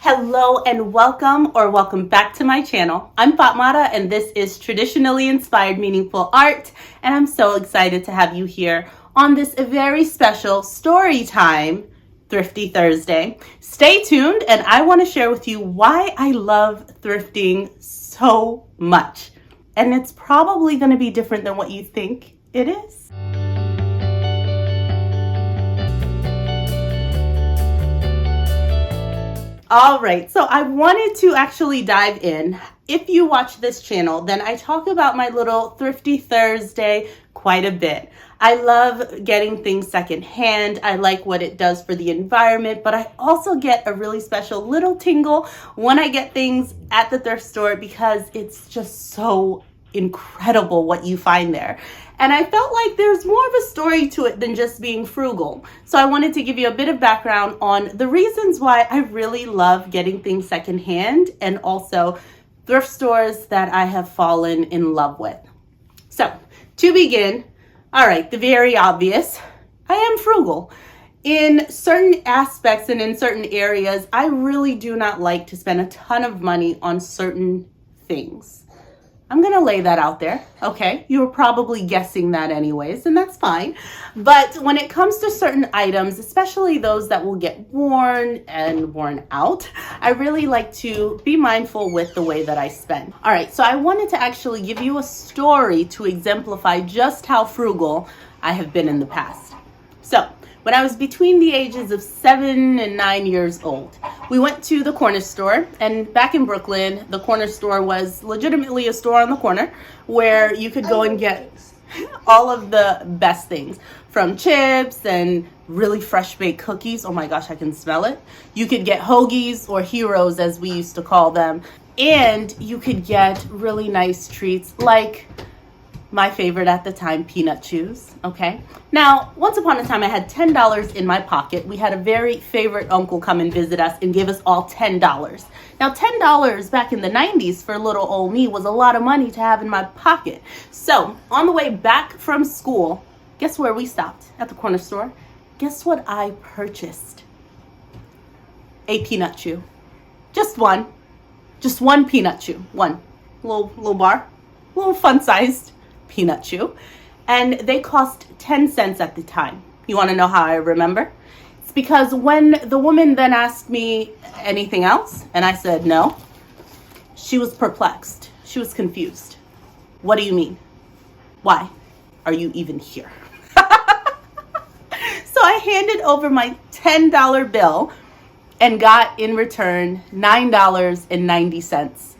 Hello and welcome back to my channel. I'm Fatmata and this is Traditionally Inspired Meaningful Art, and I'm so excited to have you here on this very special story time, Thrifty Thursday. Stay tuned and I want to share with you why I love thrifting so much. And it's probably going to be different than what you think it is. All right, so I wanted to actually dive in. If you watch this channel, then I talk about my little Thrifty Thursday quite a bit. I love getting things secondhand. I like what it does for the environment, but I also get a really special little tingle when I get things at the thrift store because it's just so incredible what you find there. And I felt like there's more of a story to it than just being frugal. So I wanted to give you a bit of background on the reasons why I really love getting things secondhand and also thrift stores that I have fallen in love with. So to begin, all right, the very obvious, I am frugal. In certain aspects and in certain areas, I really do not like to spend a ton of money on certain things. I'm going to lay that out there. Okay. You were probably guessing that anyways, and that's fine. But when it comes to certain items, especially those that will get worn and worn out, I really like to be mindful with the way that I spend. All right. So I wanted to actually give you a story to exemplify just how frugal I have been in the past. So when I was between the ages of 7 and 9 years old, we went to the corner store, and back in Brooklyn, the corner store was legitimately a store on the corner where you could go and get all of the best things, from chips and really fresh baked cookies. Oh my gosh, I can smell it. You could get hoagies, or heroes as we used to call them, and you could get really nice treats like my favorite at the time, peanut chews. Okay. Now, once upon a time, I had $10 in my pocket. We had a very favorite uncle come and visit us and give us all $10. Now, $10 back in the 90s for little old me was a lot of money to have in my pocket. So on the way back from school, guess where we stopped? At the corner store. Guess what I purchased? A peanut chew. Just one peanut chew. One little bar, little fun-sized peanut chew, and they cost 10 cents at the time. You want to know how I remember? It's because when the woman then asked me anything else and I said no, she was perplexed. She was confused. What do you mean? Why are you even here? So I handed over my $10 bill and got in return $9.90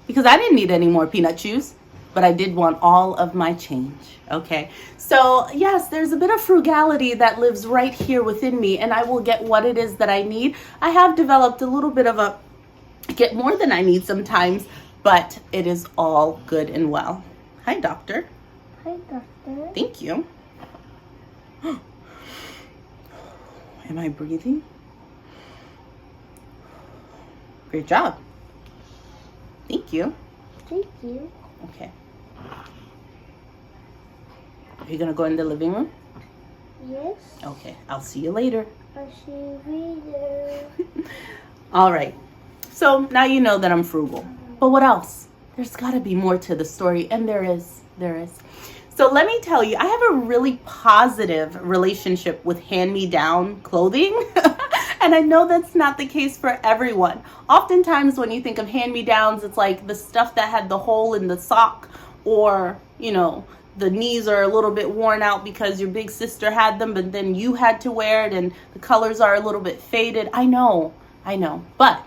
because I didn't need any more peanut chews, but I did want all of my change. Okay. So yes, there's a bit of frugality that lives right here within me, and I will get what it is that I need. I have developed a little bit of a get more than I need sometimes, but it is all good and well. Hi, doctor. Hi, doctor. Thank you. Am I breathing? Great job. Thank you. Thank you. Okay. Are you gonna go in the living room? Yes. Okay, I'll see you later. I'll see you later. All right. So now you know that I'm frugal. But what else? There's gotta be more to the story, and there is. So let me tell you, I have a really positive relationship with hand-me-down clothing. And I know that's not the case for everyone. Oftentimes when you think of hand-me-downs, it's like the stuff that had the hole in the sock, or, you know, the knees are a little bit worn out because your big sister had them, but then you had to wear it and the colors are a little bit faded. I know. But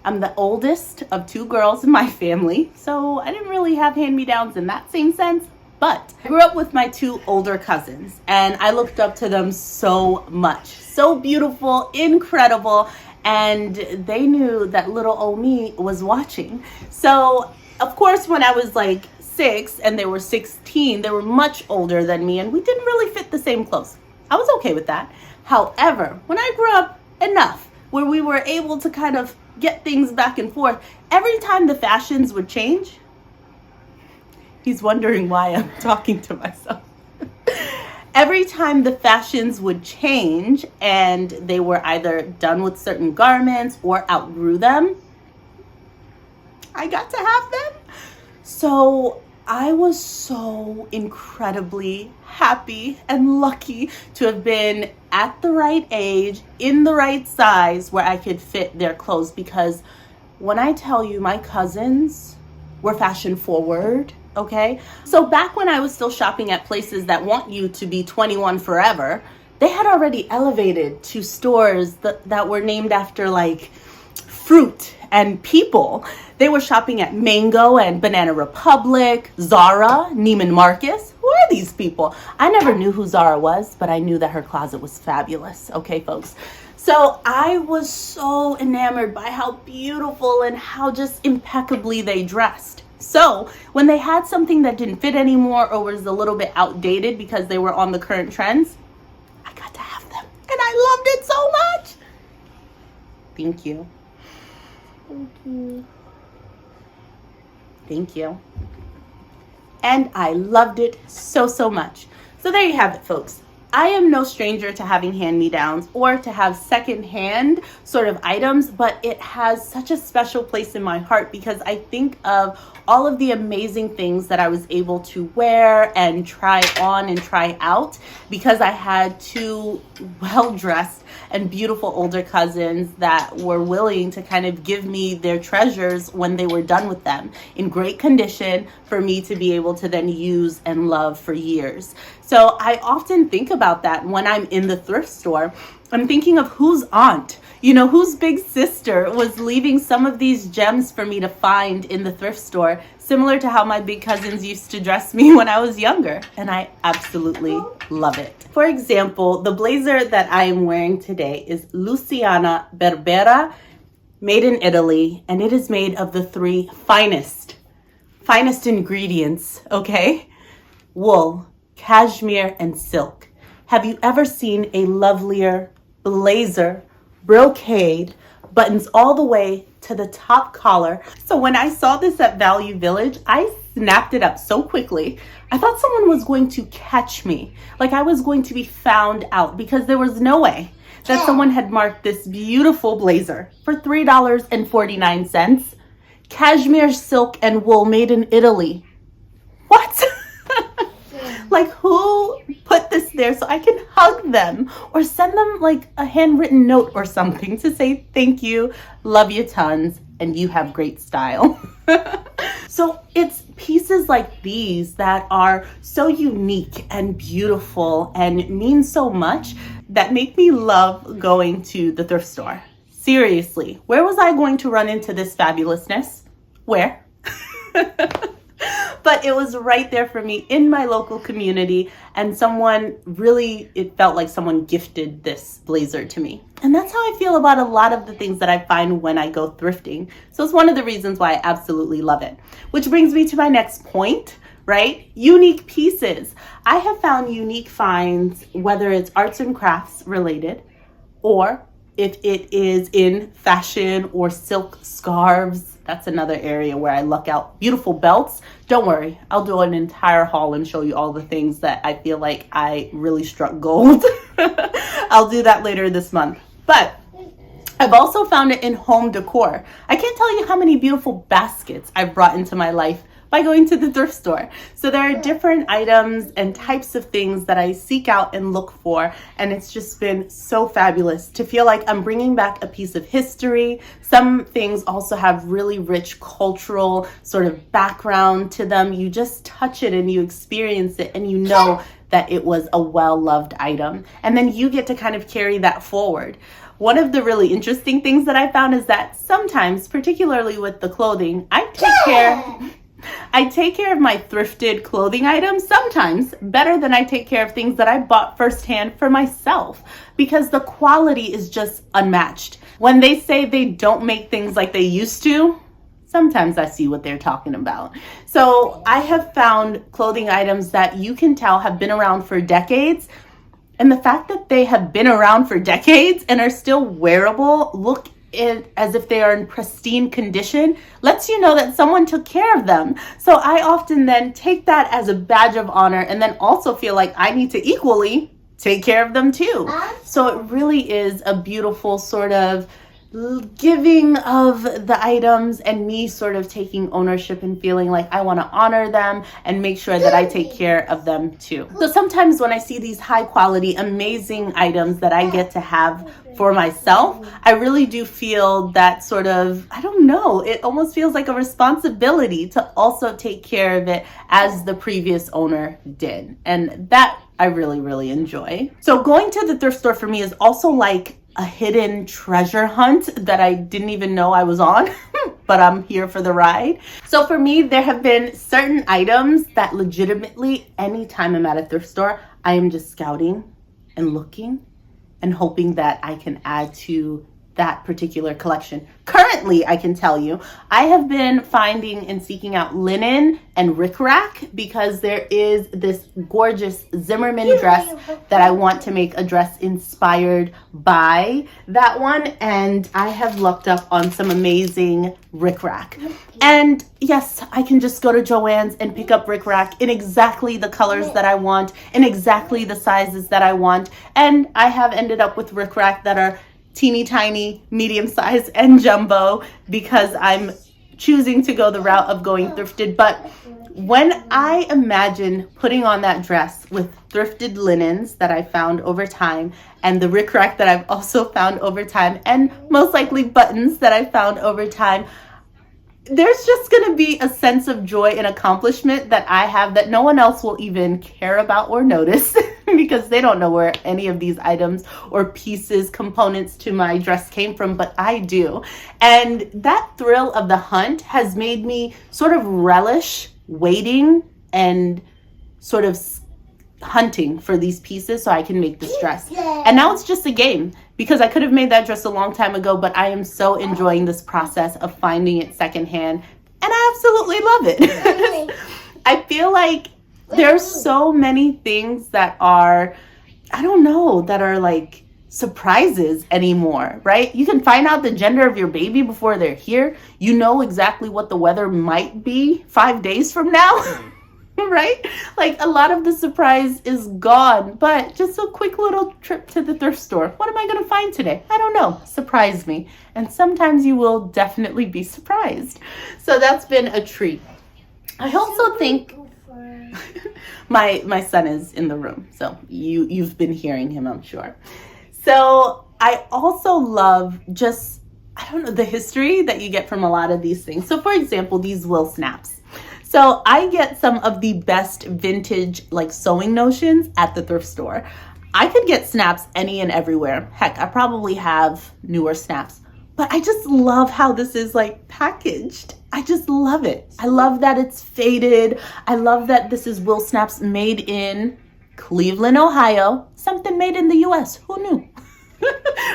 I'm the oldest of 2 girls in my family, so I didn't really have hand-me-downs in that same sense. But I grew up with my 2 older cousins, and I looked up to them so much. So beautiful, incredible, and they knew that little old me was watching. So, of course, when I was like 6 and they were 16, they were much older than me, and we didn't really fit the same clothes. I was okay with that. However, when I grew up enough where we were able to kind of get things back and forth, every time the fashions would change, he's wondering why I'm talking to myself. every time the fashions would change and they were either done with certain garments or outgrew them, I got to have them. So I was so incredibly happy and lucky to have been at the right age, in the right size where I could fit their clothes, because when I tell you, my cousins were fashion forward, okay? So back when I was still shopping at places that want you to be 21 forever, they had already elevated to stores that were named after like fruit and people. They were shopping at Mango and Banana Republic, Zara, Neiman Marcus. Who are these people? I never knew who Zara was, but I knew that her closet was fabulous. Okay, folks. So I was so enamored by how beautiful and how just impeccably they dressed. So when they had something that didn't fit anymore or was a little bit outdated because they were on the current trends, I got to have them. And I loved it so much. Thank you. Thank you. Thank you. And I loved it so, so much. So there you have it, folks. I am no stranger to having hand-me-downs or to have second-hand sort of items, but it has such a special place in my heart because I think of all of the amazing things that I was able to wear and try on and try out because I had two well-dressed and beautiful older cousins that were willing to kind of give me their treasures when they were done with them in great condition for me to be able to then use and love for years. So I often think about that when I'm in the thrift store. I'm thinking of whose aunt, whose big sister was leaving some of these gems for me to find in the thrift store, similar to how my big cousins used to dress me when I was younger. And I absolutely love it. For example, the blazer that I am wearing today is Luciana Berbera, made in Italy, and it is made of the three finest ingredients, okay? Wool, cashmere, and silk. Have you ever seen a lovelier blazer, brocade, buttons all the way to the top collar? So when I saw this at Value Village, I snapped it up so quickly. I thought someone was going to catch me, like I was going to be found out, because there was no way that someone had marked this beautiful blazer for $3.49. Cashmere, silk, and wool made in Italy. What? Like, who put this there so I can hug them or send them like a handwritten note or something to say thank you, love you tons, and you have great style. So it's pieces like these that are so unique and beautiful and mean so much that make me love going to the thrift store. Seriously, where was I going to run into this fabulousness? Where? But it was right there for me in my local community, and it felt like someone gifted this blazer to me. And that's how I feel about a lot of the things that I find when I go thrifting. So it's one of the reasons why I absolutely love it. Which brings me to my next point, right? Unique pieces. I have found unique finds, whether it's arts and crafts related, or if it is in fashion or silk scarves. That's another area where I luck out. Beautiful belts. Don't worry, I'll do an entire haul and show you all the things that I feel like I really struck gold. I'll do that later this month. But I've also found it in home decor. I can't tell you how many beautiful baskets I've brought into my life by going to the thrift store. So there are different items and types of things that I seek out and look for, and it's just been so fabulous to feel like I'm bringing back a piece of history. Some things also have really rich cultural sort of background to them. You just touch it and you experience it and you know that it was a well-loved item. And then you get to kind of carry that forward. One of the really interesting things that I found is that sometimes, particularly with the clothing, I take care of my thrifted clothing items sometimes better than I take care of things that I bought firsthand for myself, because the quality is just unmatched. When they say they don't make things like they used to, sometimes I see what they're talking about. So I have found clothing items that you can tell have been around for decades. And the fact that they have been around for decades and are still wearable, look as if they are in pristine condition lets you know that someone took care of them. So I often then take that as a badge of honor and then also feel like I need to equally take care of them too. So it really is a beautiful sort of giving of the items and me sort of taking ownership and feeling like I want to honor them and make sure that I take care of them too. So sometimes when I see these high quality, amazing items that I get to have for myself, I really do feel that sort of, I don't know, it almost feels like a responsibility to also take care of it as the previous owner did. And that I really, really enjoy. So going to the thrift store for me is also like a hidden treasure hunt that I didn't even know I was on, but I'm here for the ride. So for me, there have been certain items that legitimately, anytime I'm at a thrift store, I am just scouting and looking and hoping that I can add to that particular collection. Currently, I can tell you, I have been finding and seeking out linen and rickrack because there is this gorgeous Zimmermann dress that I want to make a dress inspired by that one. And I have looked up on some amazing rickrack. And yes, I can just go to Joann's and pick up rickrack in exactly the colors that I want, in exactly the sizes that I want. And I have ended up with rickrack that are teeny tiny, medium size, and jumbo because I'm choosing to go the route of going thrifted. But when I imagine putting on that dress with thrifted linens that I found over time and the rickrack that I've also found over time and most likely buttons that I found over time, there's just going to be a sense of joy and accomplishment that I have that no one else will even care about or notice because they don't know where any of these items or pieces, components to my dress came from, but I do. And that thrill of the hunt has made me sort of relish waiting and sort of hunting for these pieces so I can make this dress. And now it's just a game because I could have made that dress a long time ago, but I am so enjoying this process of finding it secondhand and I absolutely love it. I feel like there's so many things that are, I don't know, that are like surprises anymore, right? You can find out the gender of your baby before they're here. You know exactly what the weather might be 5 days from now. Right? Like a lot of the surprise is gone, but just a quick little trip to the thrift store. What am I going to find today? I don't know. Surprise me. And sometimes you will definitely be surprised. So that's been a treat. I also think my son is in the room. So you've been hearing him, I'm sure. So I also love just, I don't know, the history that you get from a lot of these things. So for example, these wool snaps. So I get some of the best vintage like sewing notions at the thrift store. I could get snaps any and everywhere. Heck, I probably have newer snaps, but I just love how this is like packaged. I just love it. I love that it's faded. I love that this is wool snaps made in Cleveland, Ohio, something made in the US. Who knew?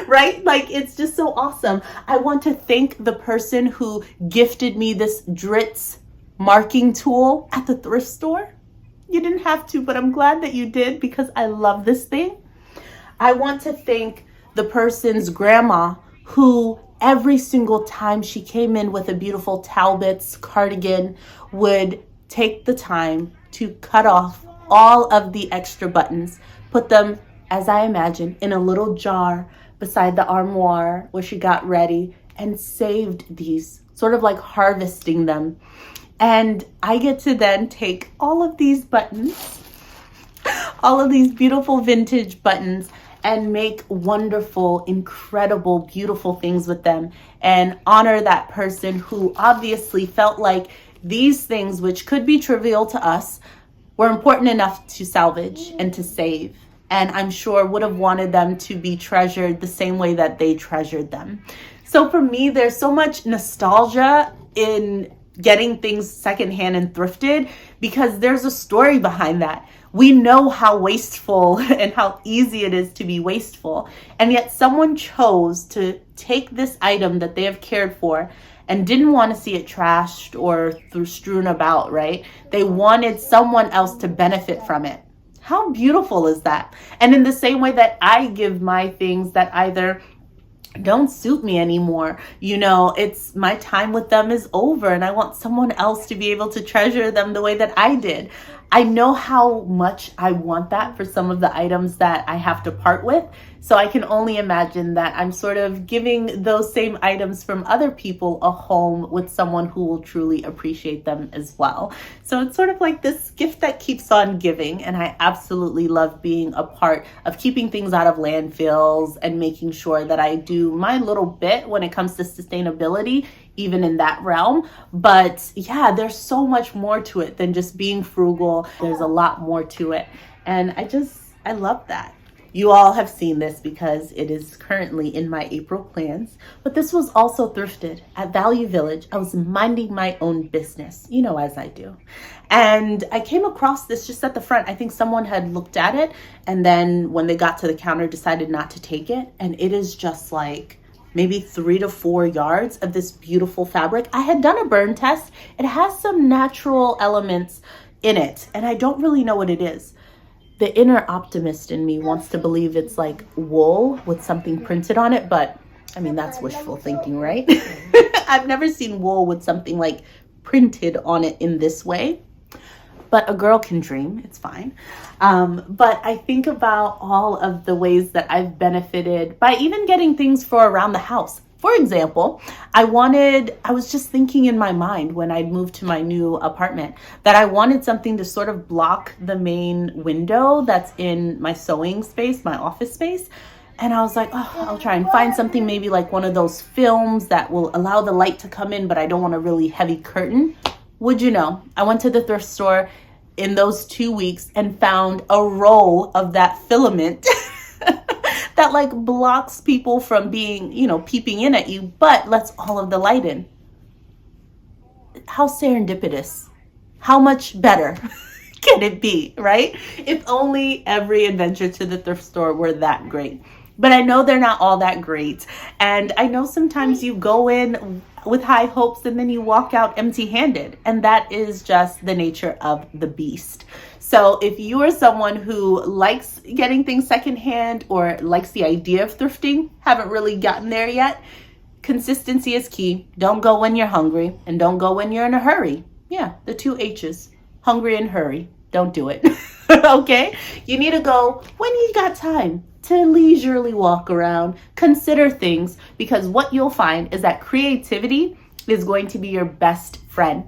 Right? Like, it's just so awesome. I want to thank the person who gifted me this Dritz marking tool at the thrift store. You didn't have to, but I'm glad that you did because I love this thing. I want to thank the person's grandma who every single time she came in with a beautiful Talbot's cardigan would take the time to cut off all of the extra buttons, put them, as I imagine, in a little jar beside the armoire where she got ready and saved these, sort of like harvesting them. And I get to then take all of these buttons, all of these beautiful vintage buttons, and make wonderful, incredible, beautiful things with them and honor that person who obviously felt like these things, which could be trivial to us, were important enough to salvage and to save. And I'm sure would have wanted them to be treasured the same way that they treasured them. So for me, there's so much nostalgia in getting things secondhand and thrifted because there's a story behind that. We know how wasteful and how easy it is to be wasteful. And yet someone chose to take this item that they have cared for and didn't want to see it trashed or strewn about, right? They wanted someone else to benefit from it. How beautiful is that? And in the same way that I give my things that either don't suit me anymore. You know, it's my time with them is over and I want someone else to be able to treasure them the way that I did. I know how much I want that for some of the items that I have to part with. So I can only imagine that I'm sort of giving those same items from other people a home with someone who will truly appreciate them as well. So it's sort of like this gift that keeps on giving. And I absolutely love being a part of keeping things out of landfills and making sure that I do my little bit when it comes to sustainability, even in that realm. But yeah, there's so much more to it than just being frugal. There's a lot more to it. And I love that. You all have seen this because it is currently in my April plans, but this was also thrifted at Value Village. I was minding my own business, you know, as I do. And I came across this just at the front. I think someone had looked at it and then when they got to the counter decided not to take it. And it is just like maybe 3 to 4 yards of this beautiful fabric. I had done a burn test. It has some natural elements in it and I don't really know what it is. The inner optimist in me wants to believe it's like wool with something printed on it, but I mean, that's wishful thinking, right? I've never seen wool with something like printed on it in this way, but a girl can dream, it's fine. But I think about all of the ways that I've benefited by even getting things for around the house. For example, I was just thinking in my mind when I moved to my new apartment that I wanted something to sort of block the main window that's in my sewing space, my office space. And I was like, oh, I'll try and find something maybe like one of those films that will allow the light to come in, but I don't want a really heavy curtain. Would you know, I went to the thrift store in those 2 weeks and found a roll of that filament that like blocks people from being, you know, peeping in at you, but lets all of the light in. How serendipitous. How much better can it be, right? If only every adventure to the thrift store were that great. But I know they're not all that great. And I know sometimes you go in with high hopes and then you walk out empty-handed. And that is just the nature of the beast. So if you are someone who likes getting things secondhand or likes the idea of thrifting, haven't really gotten there yet, consistency is key. Don't go when you're hungry and don't go when you're in a hurry. Yeah, the 2 H's, hungry and hurry. Don't do it. Okay? You need to go when you got time to leisurely walk around, consider things, because what you'll find is that creativity is going to be your best friend.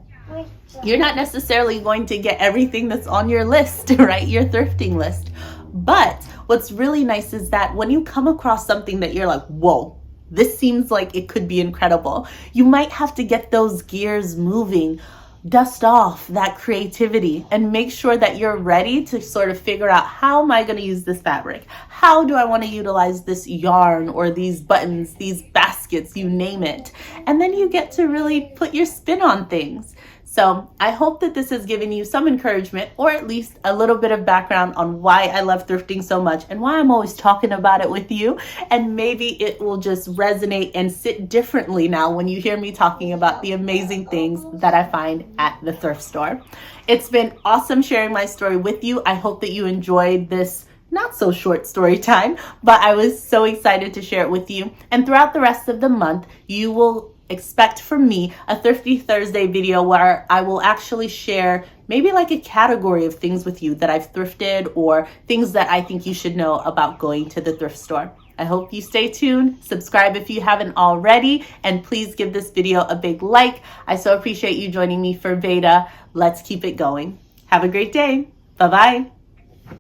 You're not necessarily going to get everything that's on your list, right? Your thrifting list. But what's really nice is that when you come across something that you're like, whoa, this seems like it could be incredible, you might have to get those gears moving, dust off that creativity and make sure that you're ready to sort of figure out, how am I going to use this fabric? How do I want to utilize this yarn or these buttons, these baskets, you name it. And then you get to really put your spin on things. So I hope that this has given you some encouragement or at least a little bit of background on why I love thrifting so much and why I'm always talking about it with you. And maybe it will just resonate and sit differently now when you hear me talking about the amazing things that I find at the thrift store. It's been awesome sharing my story with you. I hope that you enjoyed this not so short story time, but I was so excited to share it with you. And throughout the rest of the month, you will expect from me a Thrifty Thursday video where I will actually share maybe like a category of things with you that I've thrifted or things that I think you should know about going to the thrift store. I hope you stay tuned, subscribe if you haven't already, and please give this video a big like. I so appreciate you joining me for Veda. Let's keep it going. Have a great day. Bye-bye.